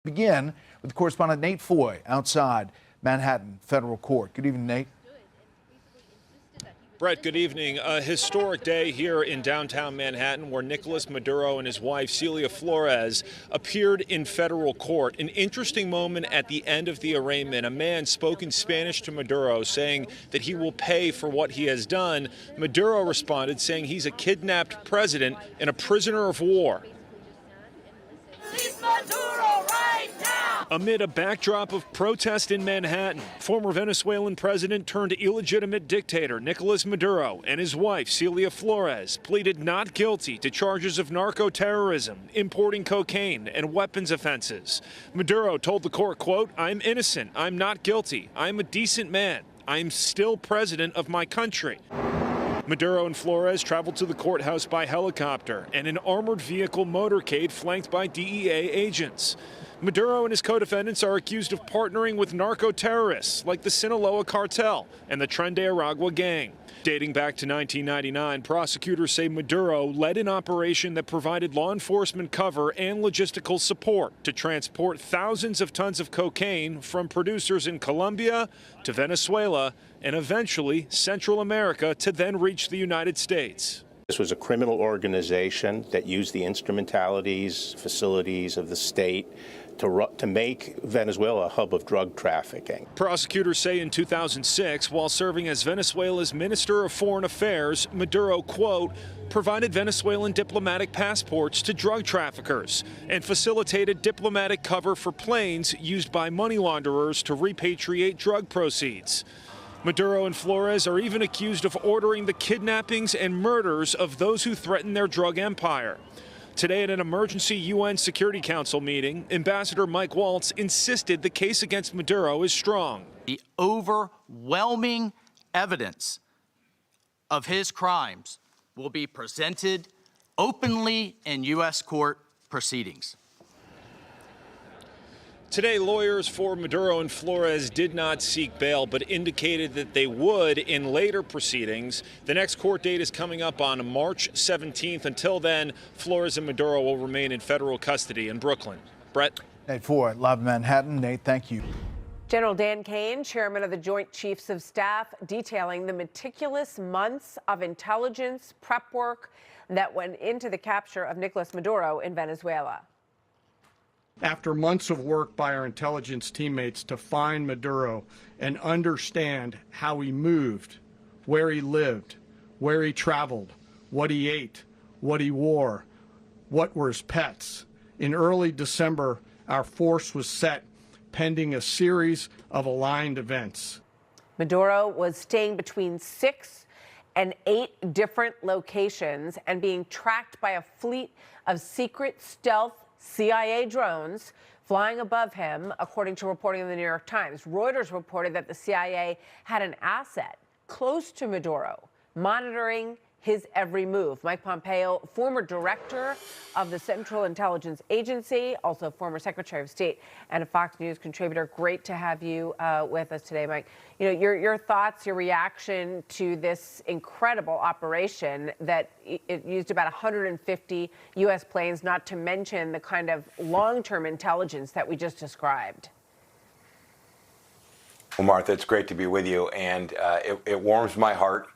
Begin with correspondent Nate Foy outside Manhattan Federal Court. Good evening, Nate. Brett, good evening. A historic day here in downtown Manhattan where Nicolás Maduro and his wife, Celia Flores, appeared in federal court. An interesting moment at the end of the arraignment. A man spoke in Spanish to Maduro saying that he will pay for what he has done. Maduro responded saying he's a kidnapped president and a prisoner of war. Amid a backdrop of protest in Manhattan, former Venezuelan president turned illegitimate dictator Nicolás Maduro and his wife, Celia Flores, pleaded not guilty to charges of narco-terrorism, importing cocaine, and weapons offenses. Maduro told the court, quote, "I'm innocent. I'm not guilty. I'm a decent man. I'm still president of my country." Maduro and Flores traveled to the courthouse by helicopter and an armored vehicle motorcade flanked by DEA agents. Maduro and his co-defendants are accused of partnering with narco-terrorists like the Sinaloa cartel and the Tren de Aragua gang. Dating back to 1999, prosecutors say Maduro led an operation that provided law enforcement cover and logistical support to transport thousands of tons of cocaine from producers in Colombia to Venezuela and eventually Central America to then reach the United States. This was a criminal organization that used the instrumentalities, facilities of the state to make Venezuela a hub of drug trafficking. Prosecutors say in 2006, while serving as Venezuela's Minister of Foreign Affairs, Maduro, quote, provided Venezuelan diplomatic passports to drug traffickers and facilitated diplomatic cover for planes used by money launderers to repatriate drug proceeds. Maduro and Flores are even accused of ordering the kidnappings and murders of those who threaten their drug empire. Today at an emergency UN Security Council meeting, Ambassador Mike Waltz insisted the case against Maduro is strong. The overwhelming evidence of his crimes will be presented openly in U.S. court proceedings. Today, lawyers for Maduro and Flores did not seek bail, but indicated that they would in later proceedings. The next court date is coming up on March 17th. Until then, Flores and Maduro will remain in federal custody in Brooklyn. Brett? Nate Foy, live in Manhattan. Nate, thank you. General Dan Kane, chairman of the Joint Chiefs of Staff, detailing the meticulous months of intelligence prep work that went into the capture of Nicolás Maduro in Venezuela. After months of work by our intelligence teammates to find Maduro and understand how he moved, where he lived, where he traveled, what he ate, what he wore, what were his pets. In early December, our force was set pending a series of aligned events. Maduro was staying between 6 and 8 different locations and being tracked by a fleet of secret stealth CIA drones flying above him, according to reporting in the New York Times. Reuters reported that the CIA had an asset close to Maduro, monitoring his every move. Mike Pompeo, former director of the Central Intelligence Agency, also former Secretary of State and a Fox News contributor. Great to have you with us today, Mike. You know, your thoughts, your reaction to this incredible operation that it used about 150 U.S. planes, not to mention the kind of long-term intelligence that we just described. Well, Martha, it's great to be with you, and it warms my heart.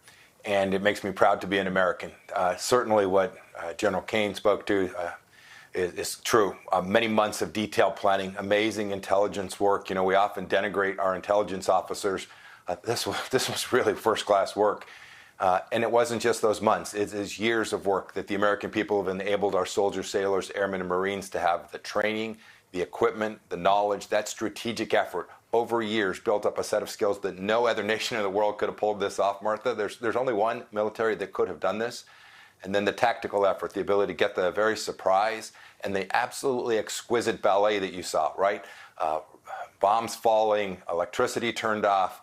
And it makes me proud to be an American. Certainly what General Kane spoke to is true. Many months of detailed planning, amazing intelligence work. You know, we often denigrate our intelligence officers. This was really first-class work. And it wasn't just those months. It is years of work that the American people have enabled our soldiers, sailors, airmen, and Marines to have the training, the equipment, the knowledge, that strategic effort. Over years, built up a set of skills that no other nation in the world could have pulled this off, Martha. There's only one military that could have done this. And then the tactical effort, the ability to get the very surprise and the absolutely exquisite ballet that you saw, right? Bombs falling, electricity turned off,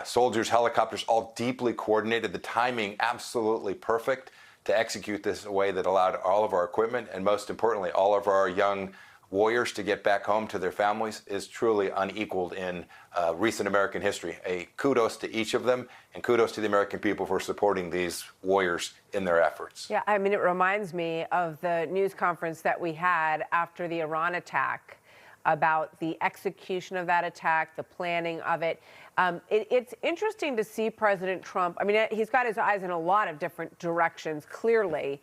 soldiers, helicopters, all deeply coordinated. The timing absolutely perfect to execute this in a way that allowed all of our equipment and, most importantly, all of our young warriors to get back home to their families is truly unequaled in recent American history. A kudos to each of them, and kudos to the American people for supporting these warriors in their efforts. Yeah, I mean, it reminds me of the news conference that we had after the Iran attack about the execution of that attack, the planning of it. It's interesting to see President Trump. I mean, he's got his eyes in a lot of different directions, clearly,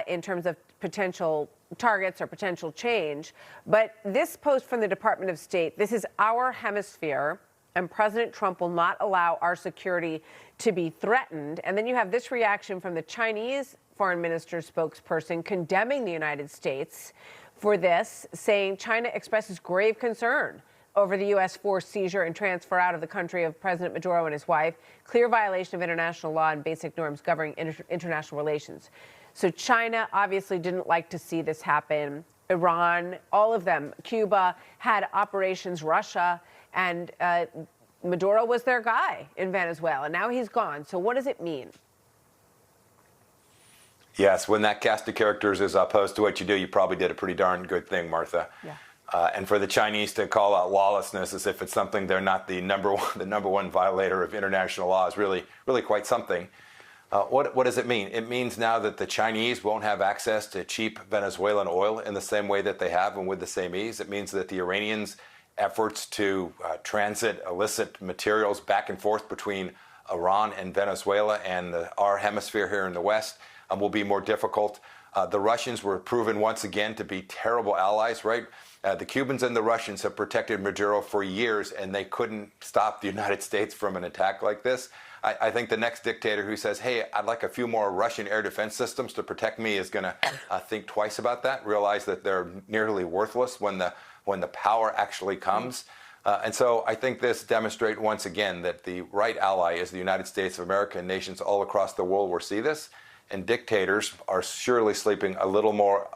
in terms of potential targets or potential change. But this post from the Department of State, this is our hemisphere, and President Trump will not allow our security to be threatened. And then you have this reaction from the Chinese foreign minister's spokesperson condemning the United States for this, saying China expresses grave concern over the U.S. forced seizure and transfer out of the country of President Maduro and his wife, clear violation of international law and basic norms governing international relations. So China obviously didn't like to see this happen. Iran, all of them, Cuba had operations, Russia, and Maduro was their guy in Venezuela. Now he's gone. So what does it mean? Yes, when that cast of characters is opposed to what you do, you probably did a pretty darn good thing, Martha. Yeah. And for the Chinese to call out lawlessness as if it's something they're not the number one violator of international law is really quite something. What does it mean? It means now that the Chinese won't have access to cheap Venezuelan oil in the same way that they have and with the same ease. It means that the Iranians' efforts to transit illicit materials back and forth between Iran and Venezuela and our hemisphere here in the West will be more difficult. The Russians were proven once again to be terrible allies, right? The Cubans and the Russians have protected Maduro for years, and they couldn't stop the United States from an attack like this. I think the next dictator who says, hey, I'd like a few more Russian air defense systems to protect me is going to think twice about that, realize that they're nearly worthless when the power actually comes. And so I think this demonstrates once again that the right ally is the United States of America, and nations all across the world will see this. And dictators are surely sleeping a little more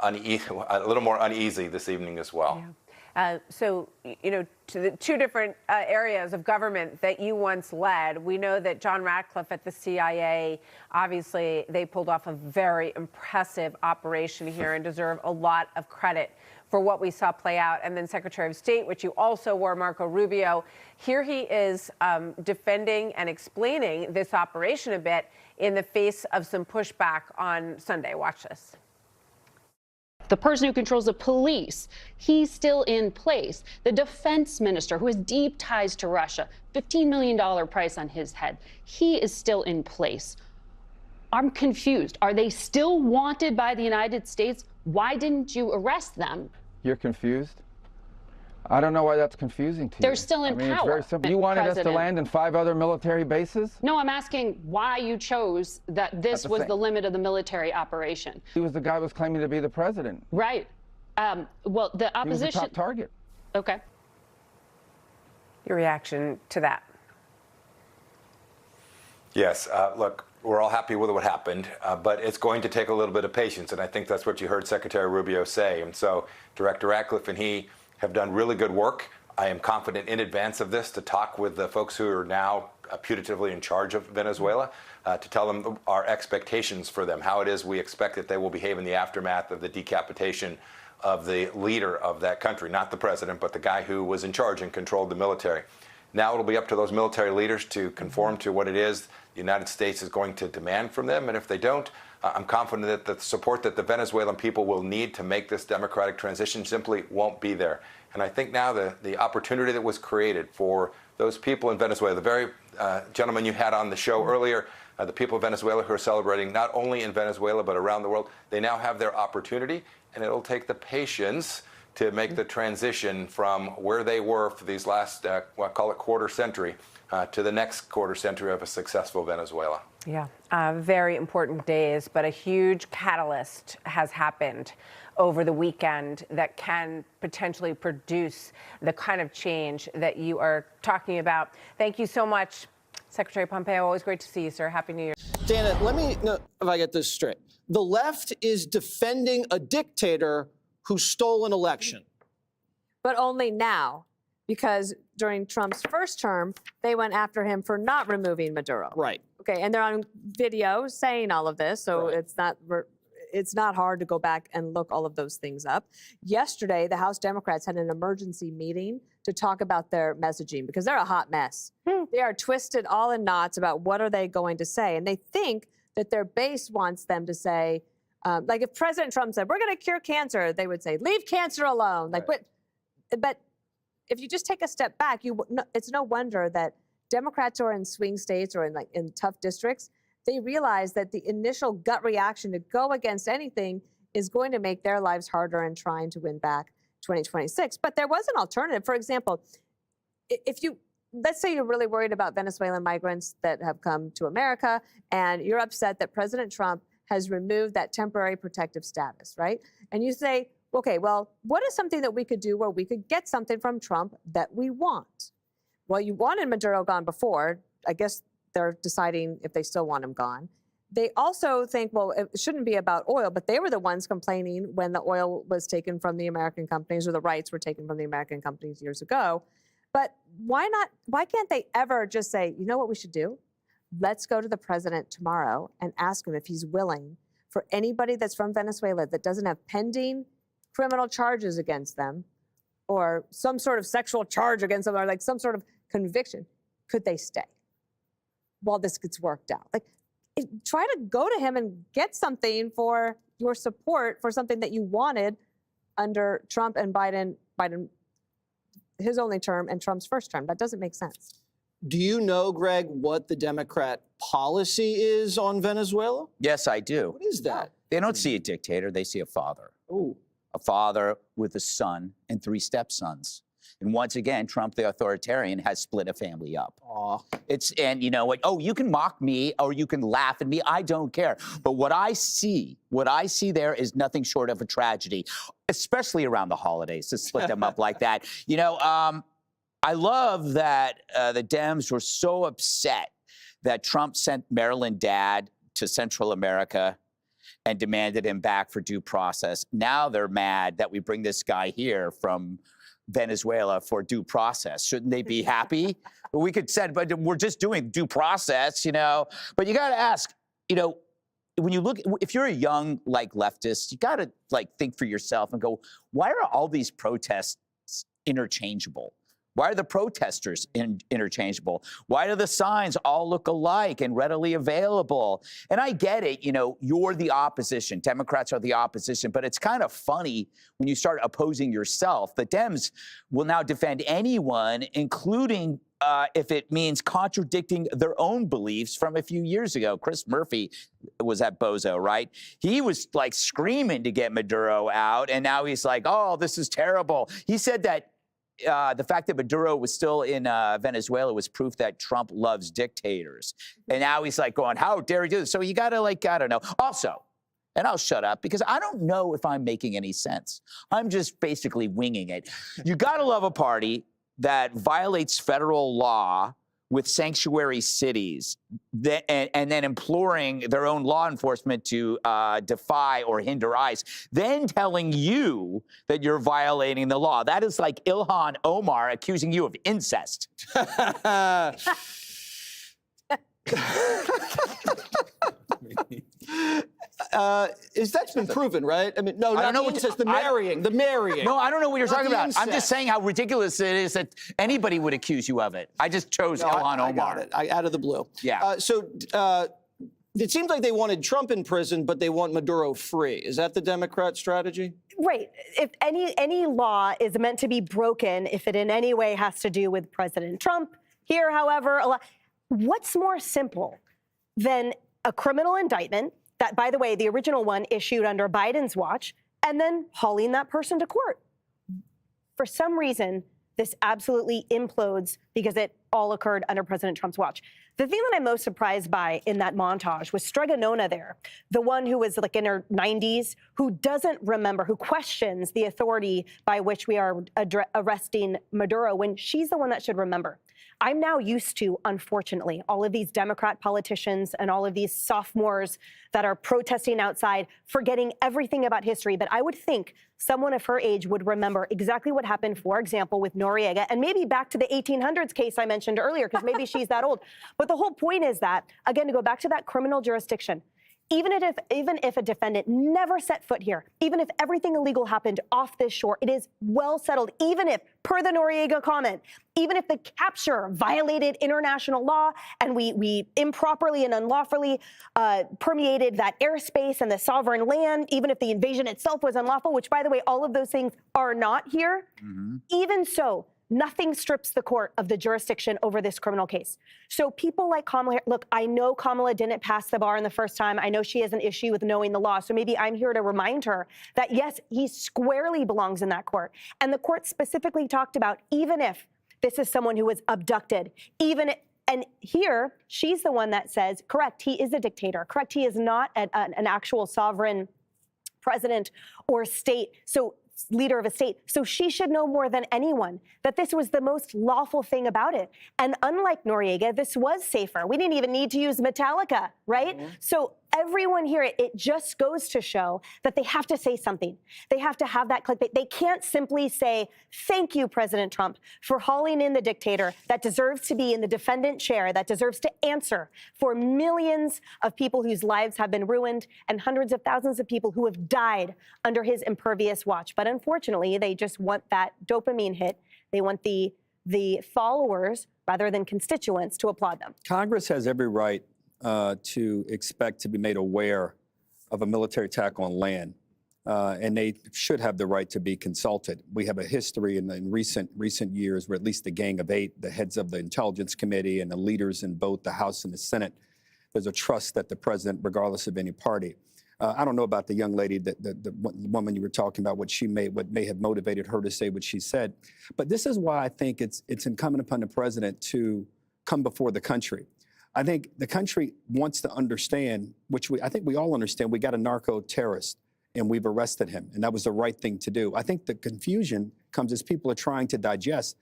uneasy this evening as well. Yeah. So, you know, to the two different areas of government that you once led, we know that John Ratcliffe at the CIA, obviously, they pulled off a very impressive operation here and deserve a lot of credit for what we saw play out. And then Secretary of State, which you also wore, Marco Rubio, here he is defending and explaining this operation a bit in the face of some pushback on Sunday. Watch this. The person who controls the police, he's still in place. The defense minister, who has deep ties to Russia, $15 million price on his head, he is still in place. I'm confused. Are they still wanted by the United States? Why didn't you arrest them? You're confused? I don't know why that's confusing to you. They're still in power. It's very simple. You wanted us to land in 5 other military bases? No, I'm asking why you chose that this was the limit of the military operation. He was the guy who was claiming to be the president. Right. Well, the opposition... He was the top target. Okay. Your reaction to that? Yes. Look, we're all happy with what happened, but it's going to take a little bit of patience, and I think that's what you heard Secretary Rubio say. And so Director Ratcliffe and he have done really good work. I am confident in advance of this to talk with the folks who are now putatively in charge of Venezuela, to tell them our expectations for them, how it is we expect that they will behave in the aftermath of the decapitation of the leader of that country, not the president, but the guy who was in charge and controlled the military. Now it'll be up to those military leaders to conform to what it is the United States is going to demand from them, and if they don't, I'm confident that the support that the Venezuelan people will need to make this democratic transition simply won't be there. And I think now the opportunity that was created for those people in Venezuela, the very gentleman you had on the show earlier, the people of Venezuela who are celebrating not only in Venezuela but around the world, they now have their opportunity, and it'll take the patience to make the transition from where they were for these last, call it quarter century, to the next quarter century of a successful Venezuela. Yeah, very important days, but a huge catalyst has happened over the weekend that can potentially produce the kind of change that you are talking about. Thank you so much, Secretary Pompeo. Always great to see you, sir. Happy New Year. Dana, let me know if I get this straight. The left is defending a dictator who stole an election. But only now, because during Trump's first term, they went after him for not removing Maduro. Right. Okay, and they're on video saying all of this, so it's not hard to go back and look all of those things up. Yesterday, the House Democrats had an emergency meeting to talk about their messaging because they're a hot mess. They are twisted all in knots about what are they going to say, and they think that their base wants them to say, like if President Trump said, we're going to cure cancer, they would say, leave cancer alone. Like, But if you just take a step back, it's no wonder that Democrats who are in swing states or in tough districts, they realize that the initial gut reaction to go against anything is going to make their lives harder in trying to win back 2026. But there was an alternative. For example, let's say you're really worried about Venezuelan migrants that have come to America, and you're upset that President Trump has removed that temporary protective status, right? And you say, okay, well, what is something that we could do where we could get something from Trump that we want? Well, you wanted Maduro gone before. I guess they're deciding if they still want him gone. They also think, well, it shouldn't be about oil, but they were the ones complaining when the oil was taken from the American companies or the rights were taken from the American companies years ago. But why can't they ever just say, you know what we should do? Let's go to the president tomorrow and ask him if he's willing for anybody that's from Venezuela that doesn't have pending criminal charges against them or some sort of sexual charge against them or like some sort of conviction, could they stay while this gets worked out? Like, try to go to him and get something for your support for something that you wanted under Trump and Biden, his only term and Trump's first term. That doesn't make sense. Do you know, Greg, what the Democrat policy is on Venezuela? Yes, I do. What is that? They don't see a dictator, they see a father. Ooh. A father with a son and 3 stepsons. And once again, Trump, the authoritarian, has split a family up. Aw. And you know what? Oh, you can mock me or you can laugh at me. I don't care. But what I see there is nothing short of a tragedy, especially around the holidays to split them up like that. You know, I love that the Dems were so upset that Trump sent Maryland dad to Central America and demanded him back for due process. Now they're mad that we bring this guy here from Venezuela for due process. Shouldn't they be happy? We could say, but we're just doing due process, you know. But you got to ask, you know, when you look, if you're a young leftist, you got to think for yourself and go, why are all these protests interchangeable? Why are the protesters interchangeable? Why do the signs all look alike and readily available? And I get it, you know, you're the opposition. Democrats are the opposition, but it's kind of funny when you start opposing yourself. The Dems will now defend anyone, including if it means contradicting their own beliefs from a few years ago. Chris Murphy was at Bozo, right? He was screaming to get Maduro out, and now he's like, oh, this is terrible. He said that the fact that Maduro was still in Venezuela was proof that Trump loves dictators. And now he's going, how dare he do this? So you got to I don't know. Also, and I'll shut up because I don't know if I'm making any sense. I'm just basically winging it. You got to love a party that violates federal law with sanctuary cities and then imploring their own law enforcement to defy or hinder ICE, then telling you that you're violating the law. That is like Ilhan Omar accusing you of incest. That's been proven, right? I mean, no, I don't know what incest, the marrying. No, I don't know what you're talking about. Incest. I'm just saying how ridiculous it is that anybody would accuse you of it. I just chose Ilhan Omar. I got it. Out of the blue. Yeah. It seems like they wanted Trump in prison, but they want Maduro free. Is that the Democrat strategy? Right. If any law is meant to be broken, if it in any way has to do with President Trump, here, however, what's more simple than a criminal indictment that, by the way, the original one issued under Biden's watch, and then hauling that person to court? For some reason, this absolutely implodes because it all occurred under President Trump's watch. The thing that I'm most surprised by in that montage was Stregonona there, the one who was in her 90s, who doesn't remember, who questions the authority by which we are arresting Maduro when she's the one that should remember. I'm now used to, unfortunately, all of these Democrat politicians and all of these sophomores that are protesting outside, forgetting everything about history. But I would think someone of her age would remember exactly what happened, for example, with Noriega, and maybe back to the 1800s case I mentioned earlier, because maybe she's that old. But the whole point is that, again, to go back to that criminal jurisdiction, Even if a defendant never set foot here, even if everything illegal happened off this shore, it is well settled. Even if, per the Noriega comment, even if the capture violated international law and we improperly and unlawfully permeated that airspace and the sovereign land, even if the invasion itself was unlawful, which, by the way, all of those things are not here, even so, nothing strips the court of the jurisdiction over this criminal case. So people like Kamala, look, I know Kamala didn't pass the bar in the first time. I know she has an issue with knowing the law. So maybe I'm here to remind her that, yes, he squarely belongs in that court. And the court specifically talked about even if this is someone who was abducted, and here, she's the one that says, correct, he is a dictator. Correct, he is not an actual sovereign president or state. So leader of a state. So she should know more than anyone that this was the most lawful thing about it. And unlike Noriega, this was safer. We didn't even need to use Metallica, right? So everyone here, it just goes to show that they have to say something. They have to have that clickbait. They can't simply say, thank you, President Trump, for hauling in the dictator that deserves to be in the defendant chair, that deserves to answer for millions of people whose lives have been ruined and hundreds of thousands of people who have died under his impervious watch. But unfortunately, they just want that dopamine hit. They want the followers, rather than constituents, to applaud them. Congress has every right to expect to be made aware of a military attack on land, and they should have the right to be consulted. We have a history in recent years where at least the Gang of Eight, the heads of the Intelligence Committee and the leaders in both the House and the Senate, there's a trust that the president, regardless of any party. I don't know about the young lady, the woman you were talking about, what may have motivated her to say what she said. But this is why I think it's incumbent upon the president to come before the country. I think the country wants to understand, which I think we all understand, we got a narco-terrorist and we've arrested him, and that was the right thing to do. I think the confusion comes as people are trying to digest,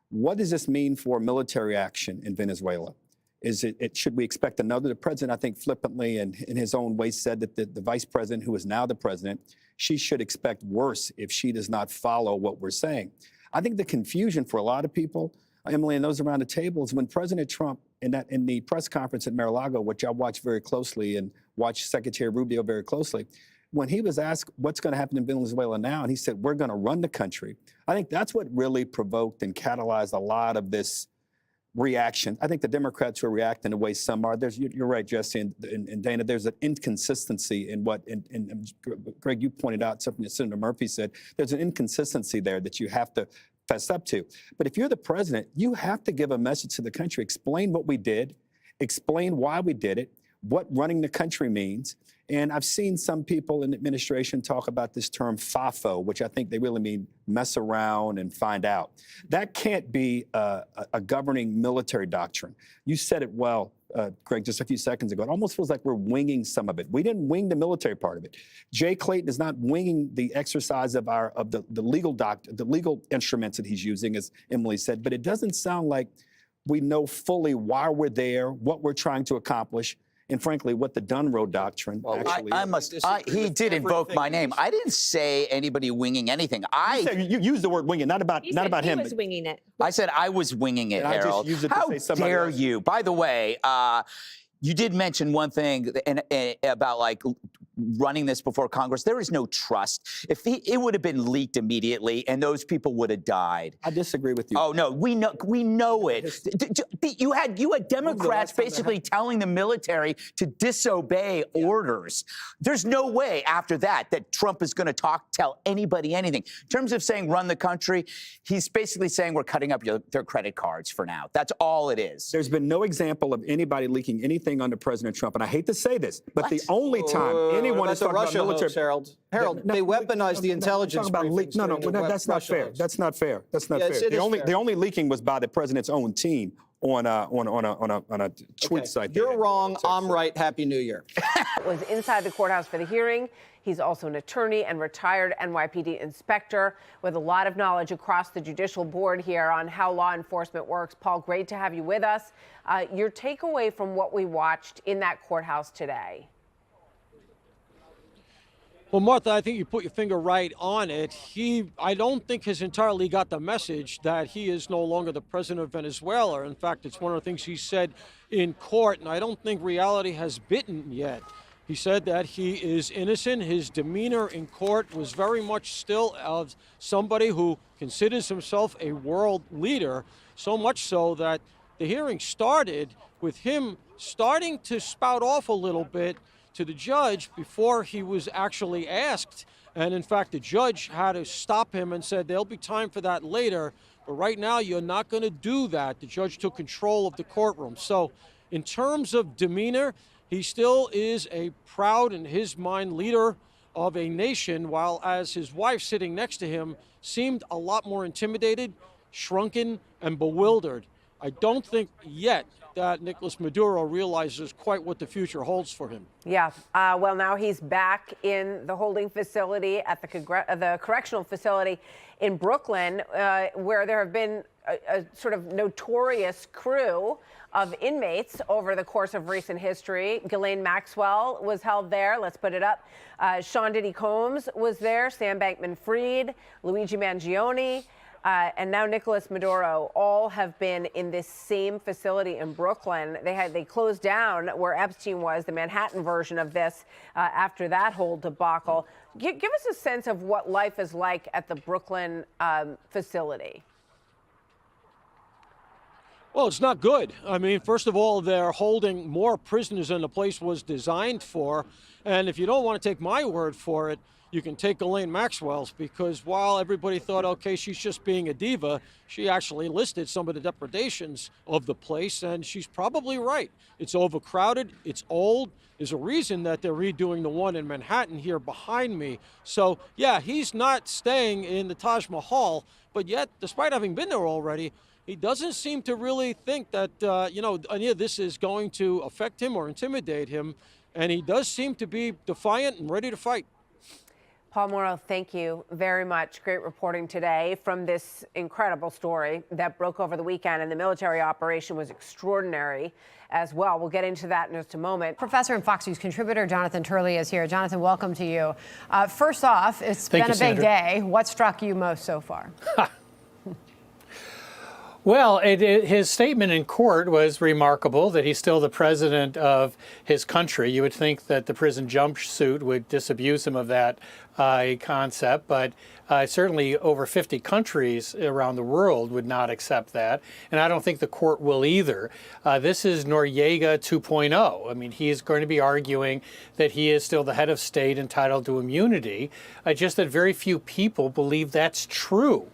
what does this mean for military action in Venezuela? Should we expect another? The president, I think, flippantly and in his own way said that the vice president, who is now the president, she should expect worse if she does not follow what we're saying. I think the confusion for a lot of people, Emily, and those around the table, is when President Trump, in the press conference at Mar-a-Lago, which I watched very closely and watched Secretary Rubio very closely, when he was asked what's going to happen in Venezuela now, and he said, we're going to run the country. I think that's what really provoked and catalyzed a lot of this reaction. I think the Democrats will react in the way some are. You're right, Jesse and Dana, there's an inconsistency in what, and Greg, you pointed out something that Senator Murphy said. There's an inconsistency there that you have to fess up to. But if you're the president, you have to give a message to the country, explain what we did, explain why we did it, what running the country means. And I've seen some people in the administration talk about this term FAFO, which I think they really mean mess around and find out. That can't be a governing military doctrine. You said it well, Greg, just a few seconds ago. It almost feels like we're winging some of it. We didn't wing the military part of it. Jay Clayton is not winging the exercise of the legal instruments that he's using, as Emily said, but it doesn't sound like we know fully why we're there, what we're trying to accomplish, and frankly, what the Dunroe doctrine actually is. He did invoke my name. I didn't say anybody winging anything. You used the word winging, not about him. He was winging it. I said I was winging it, and Harold. I just used it to How say somebody dare else. you? By the way, you did mention one thing about like running this before Congress. There is no trust. It would have been leaked immediately, and those people would have died. I disagree with you. Oh no, we know it. You had Democrats basically telling the military to disobey orders. There's no way after that Trump is going to tell anybody anything. In terms of saying run the country, he's basically saying we're cutting up their credit cards for now. That's all it is. There's been no example of anybody leaking anything under President Trump, and I hate to say this, but the only time anyone is talking about military, Harold, they weaponized the intelligence. That's not fair. That's not fair. That's not fair. The only leaking was by the president's own team on a tweet site. You're wrong. I'm right. Happy New Year. Was inside the courthouse for the hearing. He's also an attorney and retired NYPD inspector with a lot of knowledge across the judicial board here on how law enforcement works. Paul, great to have you with us. Your takeaway from what we watched in that courthouse today? Well, Martha, I think you put your finger right on it. I don't think has entirely got the message that he is no longer the president of Venezuela. In fact, it's one of the things he said in court, and I don't think reality has bitten yet. He said that he is innocent. His demeanor in court was very much still of somebody who considers himself a world leader, so much so that the hearing started with him starting to spout off a little bit to the judge before he was actually asked. And in fact, the judge had to stop him and said, there'll be time for that later, but right now you're not going to do that. The judge took control of the courtroom. So in terms of demeanor, he still is a proud, in his mind, leader of a nation, while as his wife sitting next to him seemed a lot more intimidated, shrunken, and bewildered. I don't think yet that Nicolás Maduro realizes quite what the future holds for him. Yeah, well, now he's back in the holding facility at the correctional facility in Brooklyn, where there have been a sort of notorious crew of inmates over the course of recent history. Ghislaine Maxwell was held there. Let's put it up. Sean Diddy Combs was there. Sam Bankman-Fried, Luigi Mangione, and now Nicolás Maduro. All have been in this same facility in Brooklyn. They closed down where Epstein was, the Manhattan version of this, after that whole debacle. Give us a sense of what life is like at the Brooklyn facility. Well, it's not good. I mean, first of all, they're holding more prisoners than the place was designed for. And if you don't want to take my word for it, you can take Ghislaine Maxwell's, because while everybody thought, okay, she's just being a diva, she actually listed some of the depredations of the place, and she's probably right. It's overcrowded, it's old. There's a reason that they're redoing the one in Manhattan here behind me. So, yeah, he's not staying in the Taj Mahal, but yet, despite having been there already, he doesn't seem to really think that, any of this is going to affect him or intimidate him, and he does seem to be defiant and ready to fight. Paul Morrow, thank you very much. Great reporting today from this incredible story that broke over the weekend, and the military operation was extraordinary as well. We'll get into that in just a moment. Professor and Fox News contributor Jonathan Turley is here. Jonathan, welcome to you. First off, it's been a big day. What struck you most so far? Well, his statement in court was remarkable, that he's still the president of his country. You would think that the prison jumpsuit would disabuse him of that concept, but certainly over 50 countries around the world would not accept that, and I don't think the court will either. This is Noriega 2.0. I mean, he's going to be arguing that he is still the head of state entitled to immunity, just that very few people believe that's true.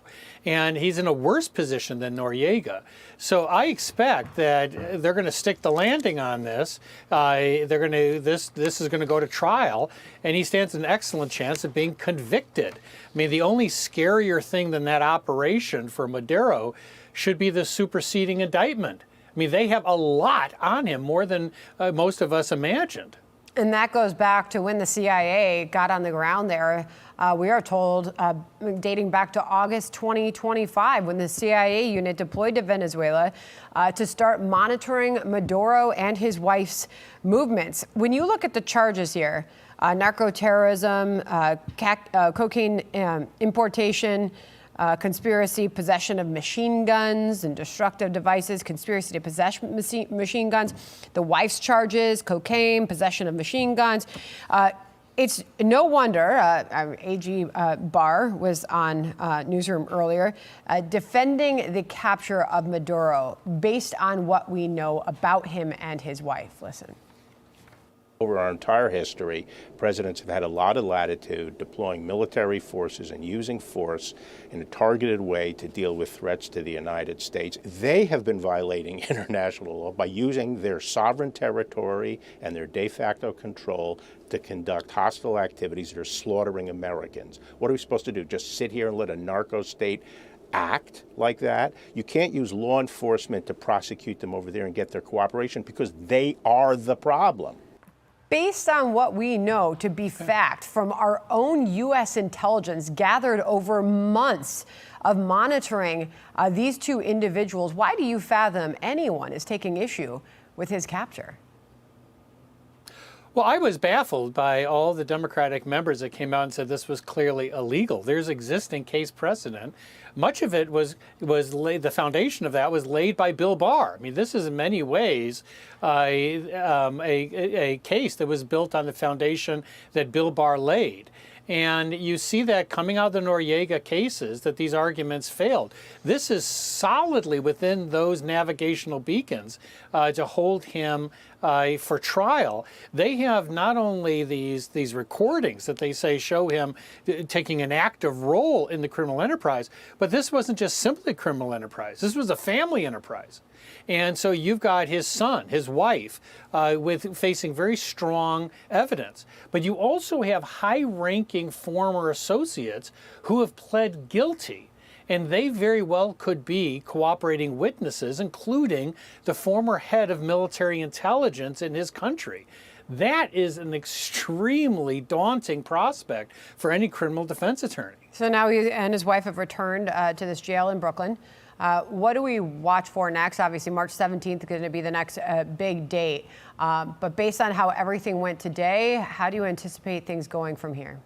And he's in a worse position than Noriega. So I expect that they're going to stick the landing on this. This is going to go to trial, and he stands an excellent chance of being convicted. I mean, the only scarier thing than that operation for Maduro should be the superseding indictment. I mean, they have a lot on him, more than most of us imagined. And that goes back to when the CIA got on the ground there. We are told, dating back to August 2025, when the CIA unit deployed to Venezuela to start monitoring Maduro and his wife's movements. When you look at the charges here, narco-terrorism, cocaine importation, conspiracy, possession of machine guns and destructive devices, conspiracy to possess machine guns, the wife's charges, cocaine, possession of machine guns. It's no wonder AG Barr was on Newsroom earlier defending the capture of Maduro based on what we know about him and his wife. Listen. Over our entire history, presidents have had a lot of latitude deploying military forces and using force in a targeted way to deal with threats to the United States. They have been violating international law by using their sovereign territory and their de facto control to conduct hostile activities that are slaughtering Americans. What are we supposed to do? Just sit here and let a narco state act like that? You can't use law enforcement to prosecute them over there and get their cooperation, because they are the problem. Based on what we know to be fact from our own U.S. intelligence gathered over months of monitoring these two individuals, why do you fathom anyone is taking issue with his capture? Well, I was baffled by all the Democratic members that came out and said this was clearly illegal. There's existing case precedent. Much of it was laid, the foundation of that was laid by Bill Barr. I mean, this is in many ways a case that was built on the foundation that Bill Barr laid. And you see that coming out of the Noriega cases, that these arguments failed. This is solidly within those navigational beacons to hold him for trial. They have not only these recordings that they say show him taking an active role in the criminal enterprise, but this wasn't just simply a criminal enterprise. This was a family enterprise. And so you've got his son, his wife, with facing very strong evidence. But you also have high-ranking former associates who have pled guilty. And they very well could be cooperating witnesses, including the former head of military intelligence in his country. That is an extremely daunting prospect for any criminal defense attorney. So now he and his wife have returned to this jail in Brooklyn. What do we watch for next? Obviously, March 17th is going to be the next big date. But based on how everything went today, how do you anticipate things going from here?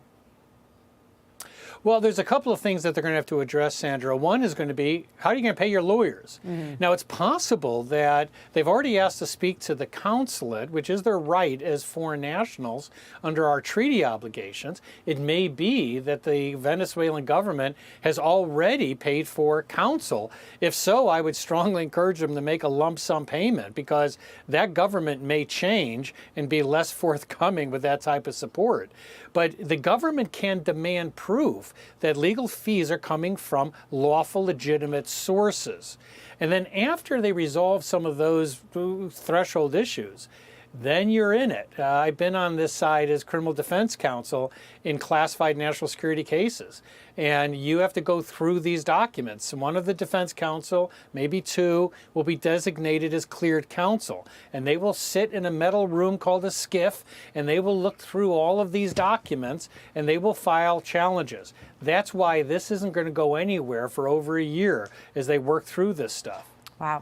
Well, there's a couple of things that they're going to have to address, Sandra. One is going to be, how are you going to pay your lawyers? Now, it's possible that they've already asked to speak to the consulate, which is their right as foreign nationals under our treaty obligations. It may be that the Venezuelan government has already paid for counsel. If so, I would strongly encourage them to make a lump sum payment, because that government may change and be less forthcoming with that type of support. But the government can demand proof that legal fees are coming from lawful, legitimate sources. And then after they resolve some of those threshold issues, then you're in it. I've been on this side as criminal defense counsel in classified national security cases. And you have to go through these documents. One of the defense counsel, maybe two, will be designated as cleared counsel. And they will sit in a metal room called a skiff, and they will look through all of these documents, and they will file challenges. That's why this isn't going to go anywhere for over a year as they work through this stuff. Wow.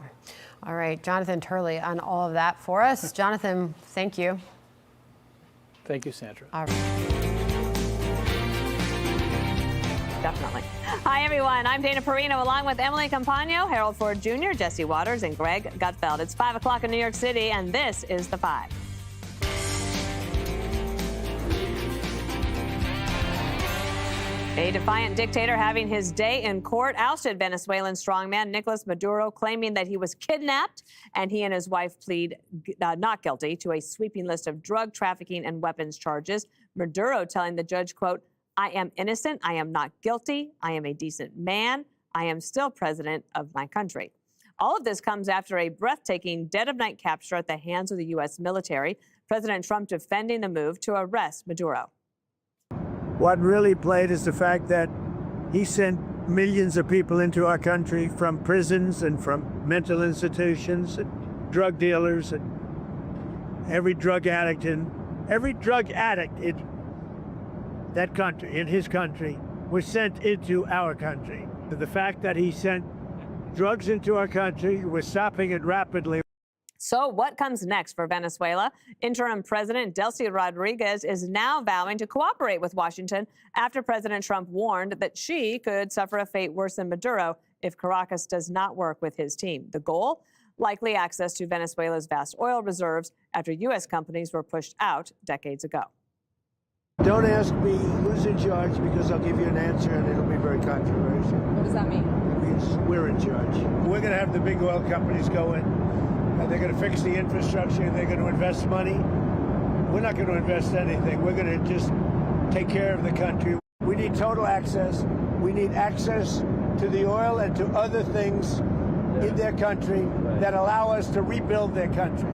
All right, Jonathan Turley on all of that for us. Jonathan, thank you. Thank you, Sandra. All right. Definitely. Hi, everyone. I'm Dana Perino, along with Emily Campagno, Harold Ford Jr., Jesse Waters, and Greg Gutfeld. It's 5 o'clock in New York City, and this is The Five. A defiant dictator having his day in court ousted Venezuelan strongman Nicolás Maduro, claiming that he was kidnapped, and he and his wife plead not guilty to a sweeping list of drug trafficking and weapons charges. Maduro telling the judge, quote, "I am innocent. I am not guilty. I am a decent man. I am still president of my country." All of this comes after a breathtaking dead-of-night capture at the hands of the U.S. military. President Trump defending the move to arrest Maduro. What really played is the fact that he sent millions of people into our country from prisons and from mental institutions and drug dealers and every drug addict in that country, in his country, was sent into our country. The fact that he sent drugs into our country, we're stopping it rapidly. So what comes next for Venezuela? Interim President Delcy Rodriguez is now vowing to cooperate with Washington after President Trump warned that she could suffer a fate worse than Maduro if Caracas does not work with his team. The goal? Likely access to Venezuela's vast oil reserves after U.S. companies were pushed out decades ago. Don't ask me who's in charge, because I'll give you an answer and it'll be very controversial. What does that mean? It means we're in charge. We're going to have the big oil companies go in. They're going to fix the infrastructure. They're going to invest money. We're not going to invest anything. We're going to just take care of the country. We need total access. We need access to the oil and to other things in their country that allow us to rebuild their country.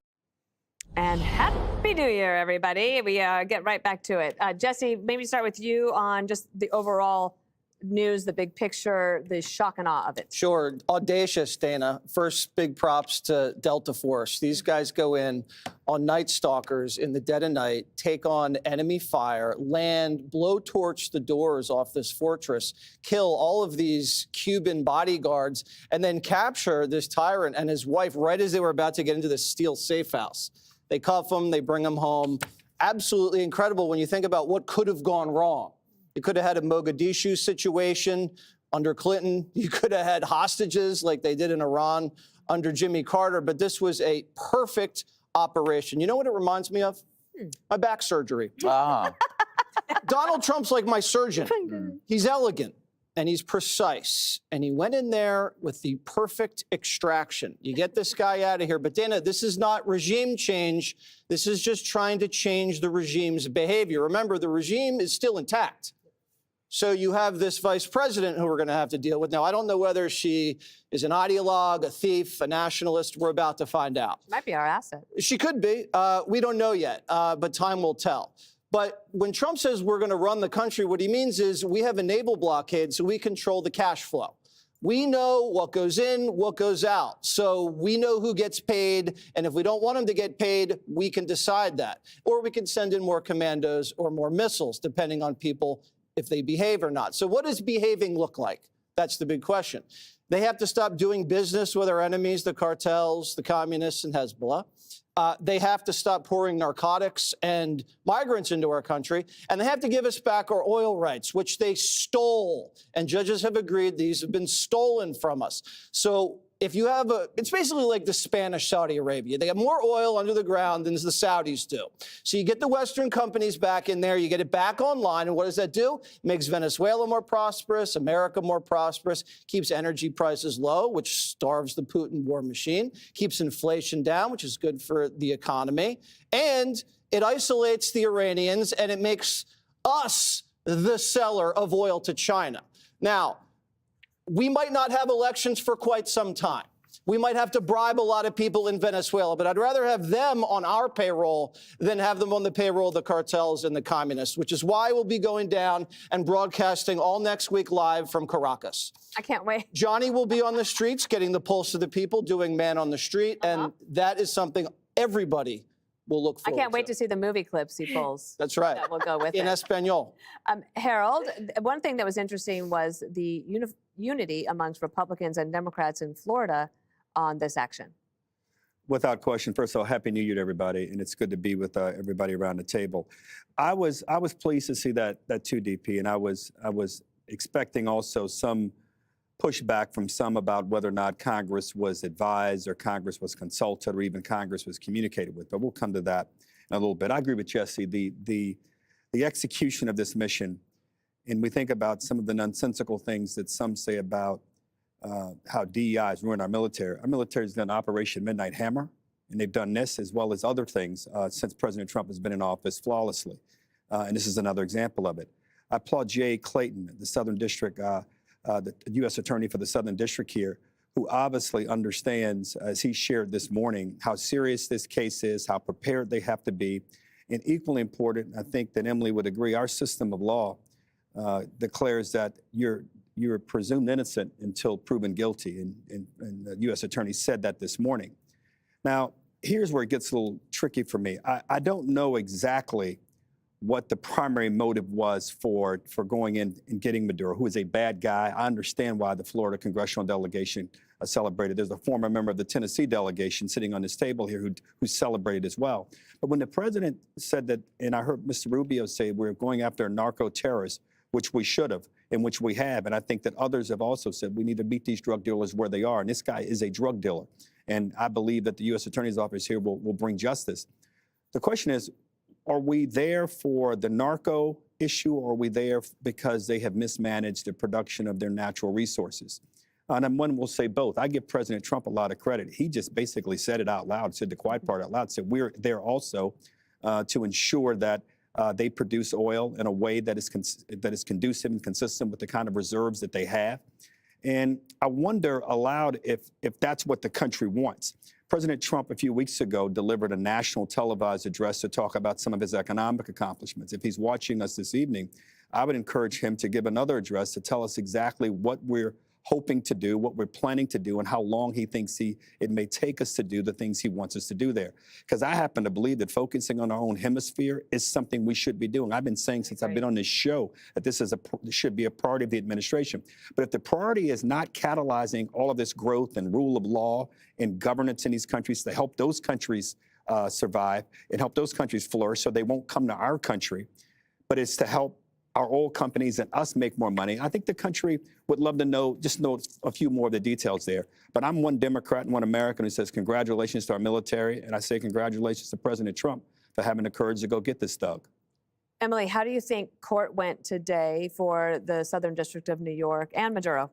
And Happy New Year, everybody. We get right back to it. Jesse, maybe start with you on just the overall news, the big picture, the shock and awe of it. Sure. Audacious, Dana. First, big props to Delta Force. These guys go in on Night Stalkers in the dead of night, take on enemy fire, land, blowtorch the doors off this fortress, kill all of these Cuban bodyguards, and then capture this tyrant and his wife right as they were about to get into this steel safe house. They cuff them, they bring them home, absolutely incredible when you think about what could have gone wrong. You could have had a Mogadishu situation under Clinton. You could have had hostages like they did in Iran under Jimmy Carter, but this was a perfect operation. You know what it reminds me of? My back surgery. Donald Trump's like my surgeon. He's elegant and he's precise. And he went in there with the perfect extraction. You get this guy out of here. But Dana, this is not regime change. This is just trying to change the regime's behavior. Remember, the regime is still intact. So you have this vice president who we're going to have to deal with. Now, I don't know whether she is an ideologue, a thief, a nationalist. We're about to find out. Might be our asset. She could be. We don't know yet, but time will tell. But when Trump says we're going to run the country, what he means is we have a naval blockade, so we control the cash flow. We know what goes in, what goes out. So we know who gets paid. And if we don't want them to get paid, we can decide that. Or we can send in more commandos or more missiles, depending on people, if they behave or not. So what does behaving look like? That's the big question. They have to stop doing business with our enemies, the cartels, the communists, and Hezbollah. They have to stop pouring narcotics and migrants into our country. And they have to give us back our oil rights, which they stole. And judges have agreed these have been stolen from us. So if you have it's basically like the Spanish Saudi Arabia. They have more oil under the ground than the Saudis do. So you get the Western companies back in there, you get it back online, and what does that do? It makes Venezuela more prosperous, America more prosperous, keeps energy prices low, which starves the Putin war machine, keeps inflation down, which is good for the economy, and it isolates the Iranians, and it makes us the seller of oil to China. Now, we might not have elections for quite some time. We might have to bribe a lot of people in Venezuela, but I'd rather have them on our payroll than have them on the payroll of the cartels and the communists, which is why we'll be going down and broadcasting all next week live from Caracas. I can't wait. Johnny will be on the streets, getting the pulse of the people, doing man on the street, and that is something everybody will look forward to. I can't wait to see the movie clips he pulls. That's right. That will go with in it. Espanol. Harold, one thing that was interesting was the unity amongst Republicans and Democrats in Florida on this action. Without question. First of all, Happy New Year to everybody, and it's good to be with everybody around the table. I was pleased to see that too, DP, and I was expecting also some pushback from some about whether or not Congress was advised or Congress was consulted or even Congress was communicated with. But we'll come to that in a little bit. I agree with Jesse. The execution of this mission, and we think about some of the nonsensical things that some say about how DEI has ruined our military. Our military has done Operation Midnight Hammer, and they've done this as well as other things since President Trump has been in office flawlessly. And this is another example of it. I applaud Jay Clayton, the Southern District, the U.S. Attorney for the Southern District here, who obviously understands, as he shared this morning, how serious this case is, how prepared they have to be. And equally important, I think that Emily would agree, our system of law declares that you're presumed innocent until proven guilty. And the U.S. Attorney said that this morning. Now, here's where it gets a little tricky for me. I don't know exactly what the primary motive was for going in and getting Maduro, who is a bad guy. I understand why the Florida congressional delegation celebrated. There's a former member of the Tennessee delegation sitting on this table here who celebrated as well. But when the president said that, and I heard Mr. Rubio say we're going after a narco-terrorist, which we should have, and which we have, and I think that others have also said we need to meet these drug dealers where they are, and this guy is a drug dealer. And I believe that the U.S. Attorney's Office here will bring justice. The question is, are we there for the narco issue, or are we there because they have mismanaged the production of their natural resources? And one will say both. I give President Trump a lot of credit. He just basically said it out loud, said the quiet part out loud, said we're there also to ensure that they produce oil in a way that is conducive and consistent with the kind of reserves that they have. And I wonder aloud if that's what the country wants. President Trump a few weeks ago delivered a national televised address to talk about some of his economic accomplishments. If he's watching us this evening, I would encourage him to give another address to tell us exactly what we're hoping to do, what we're planning to do, and how long he thinks it may take us to do the things he wants us to do there. Because I happen to believe that focusing on our own hemisphere is something we should be doing. I've been saying since I've been on this show that this should be a priority of the administration. But if the priority is not catalyzing all of this growth and rule of law and governance in these countries to help those countries survive and help those countries flourish so they won't come to our country, but it's to help our oil companies and us make more money. I think the country would love to know a few more of the details there. But I'm one Democrat and one American who says congratulations to our military, and I say congratulations to President Trump for having the courage to go get this thug. Emily, how do you think court went today for the Southern District of New York and Maduro?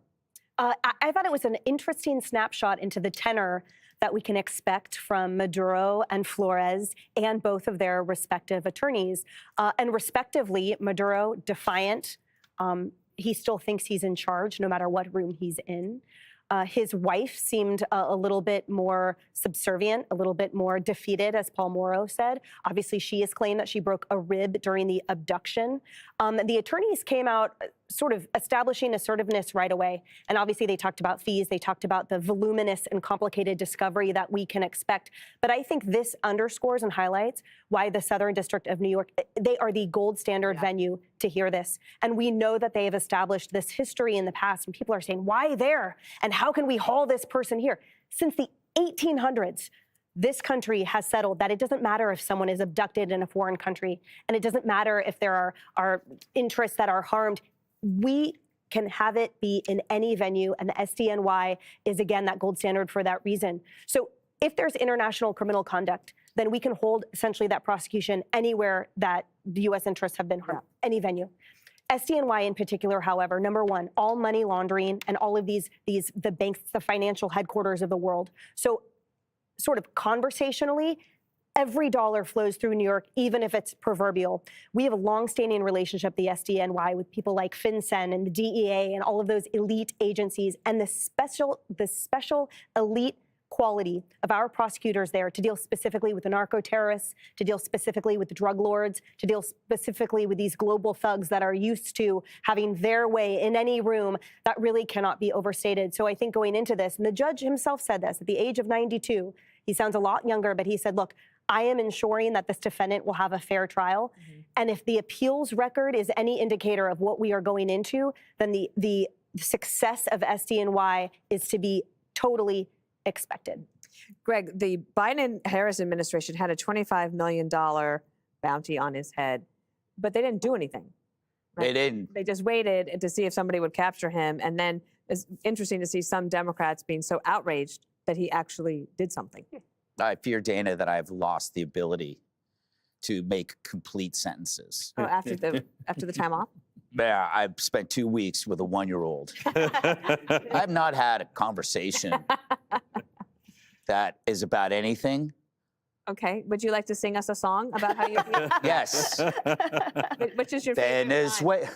I thought it was an interesting snapshot into the tenor that we can expect from Maduro and Flores and both of their respective attorneys. And respectively, Maduro, defiant. He still thinks he's in charge no matter what room he's in. His wife seemed a little bit more subservient, a little bit more defeated, as Paul Morrow said. Obviously, she has claimed that she broke a rib during the abduction. The attorneys came out sort of establishing assertiveness right away. And obviously, they talked about fees. They talked about the voluminous and complicated discovery that we can expect. But I think this underscores and highlights why the Southern District of New York, they are the gold standard venue to hear this. And we know that they have established this history in the past. And people are saying, why there? And how can we haul this person here? Since the 1800s, this country has settled that it doesn't matter if someone is abducted in a foreign country, and it doesn't matter if there are interests that are harmed. We can have it be in any venue, and the SDNY is, again, that gold standard for that reason. So if there's international criminal conduct, then we can hold essentially that prosecution anywhere that the U.S. interests have been harmed, any venue. SDNY in particular, however, number one, all money laundering and all of the banks, the financial headquarters of the world. So sort of conversationally, every dollar flows through New York, even if it's proverbial. We have a longstanding relationship, the SDNY, with people like FinCEN and the DEA and all of those elite agencies, and the special elite quality of our prosecutors there to deal specifically with the narco-terrorists, to deal specifically with the drug lords, to deal specifically with these global thugs that are used to having their way in any room, that really cannot be overstated. So I think going into this, and the judge himself said this, at the age of 92, he sounds a lot younger, but he said, look, I am ensuring that this defendant will have a fair trial. And if the appeals record is any indicator of what we are going into, then the success of SDNY is to be totally expected. Greg, the Biden-Harris administration had a $25 million bounty on his head, but they didn't do anything. Right? They didn't. They just waited to see if somebody would capture him. And then it's interesting to see some Democrats being so outraged that he actually did something. I fear, Dana, that I've lost the ability to make complete sentences. Oh, after the time off? Yeah, I've spent 2 weeks with a 1-year-old. I've not had a conversation that is about anything. Okay. Would you like to sing us a song about how you feel? Yes. Which is your favorite Venezuela.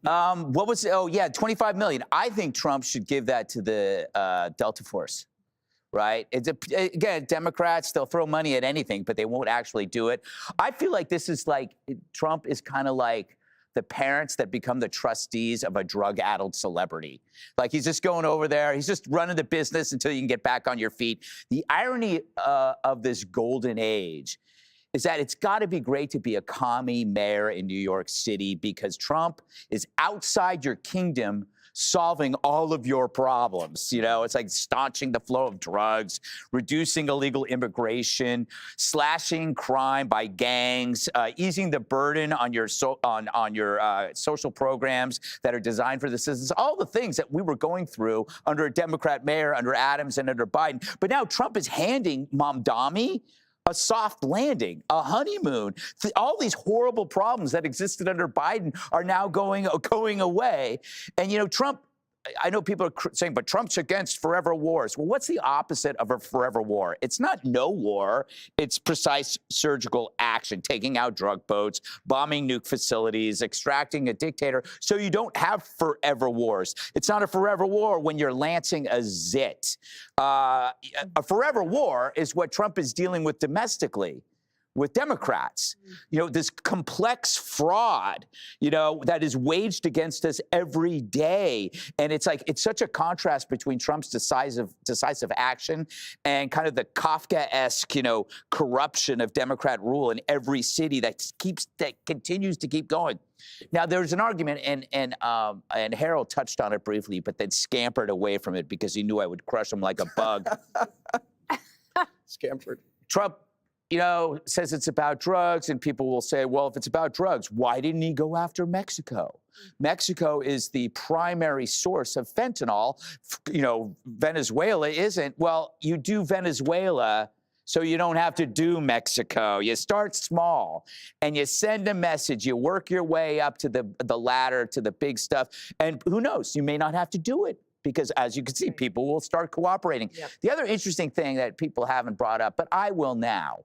What was, oh yeah, 25 million. I think Trump should give that to the Delta Force. Right? Again, Democrats, they'll throw money at anything, but they won't actually do it. I feel like this is like, Trump is kind of like the parents that become the trustees of a drug-addled celebrity. Like, he's just going over there, he's just running the business until you can get back on your feet. The irony of this golden age is that it's got to be great to be a commie mayor in New York City, because Trump is outside your kingdom solving all of your problems. You know, it's like staunching the flow of drugs, reducing illegal immigration, slashing crime by gangs, easing the burden on your social programs that are designed for the citizens, all the things that we were going through under a Democrat mayor, under Adams and under Biden. But now Trump is handing Mamdani a soft landing, a honeymoon. All these horrible problems that existed under Biden are now going away. And, you know, Trump, I know people are saying, but Trump's against forever wars. Well, what's the opposite of a forever war? It's not no war. It's precise surgical action, taking out drug boats, bombing nuke facilities, extracting a dictator, so you don't have forever wars. It's not a forever war when you're lancing a zit. A forever war is what Trump is dealing with domestically with Democrats. You know, this complex fraud, you know, that is waged against us every day. And it's like, it's such a contrast between Trump's decisive action and kind of the Kafka-esque, you know, corruption of Democrat rule in every city that continues to keep going. Now, there's an argument, and Harold touched on it briefly, but then scampered away from it because he knew I would crush him like a bug. Scampered. Trump, says it's about drugs, and people will say, well, if it's about drugs, why didn't he go after Mexico? Mexico is the primary source of fentanyl. Venezuela isn't. Well, you do Venezuela so you don't have to do Mexico. You start small and you send a message. You work your way up to the ladder, to the big stuff. And who knows, you may not have to do it, because as you can see, people will start cooperating. Yep. The other interesting thing that people haven't brought up, but I will now,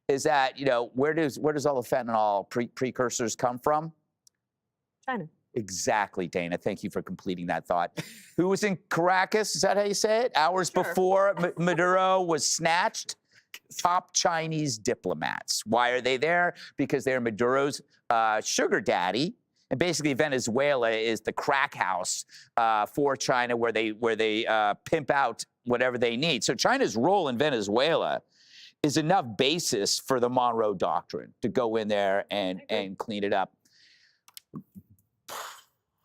is that, where does all the fentanyl precursors come from? China. Exactly, Dana. Thank you for completing that thought. Who was in Caracas? Is that how you say it? Hours before Maduro was snatched? Top Chinese diplomats. Why are they there? Because they're Maduro's sugar daddy. And basically, Venezuela is the crack house for China, where they pimp out whatever they need. So China's role in Venezuela is enough basis for the Monroe Doctrine to go in there and clean it up.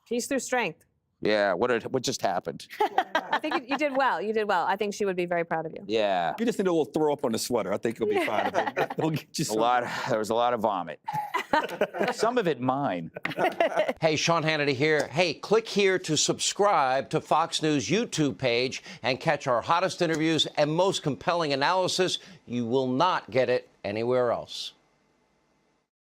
Peace through strength. Yeah, what just happened? I think you did well. You did well. I think she would be very proud of you. Yeah. You just need a little throw up on the sweater. I think you'll be fine. It'll get you there was a lot of vomit. Some of it mine. Hey, Sean Hannity here. Hey, click here to subscribe to Fox News YouTube page and catch our hottest interviews and most compelling analysis. You will not get it anywhere else.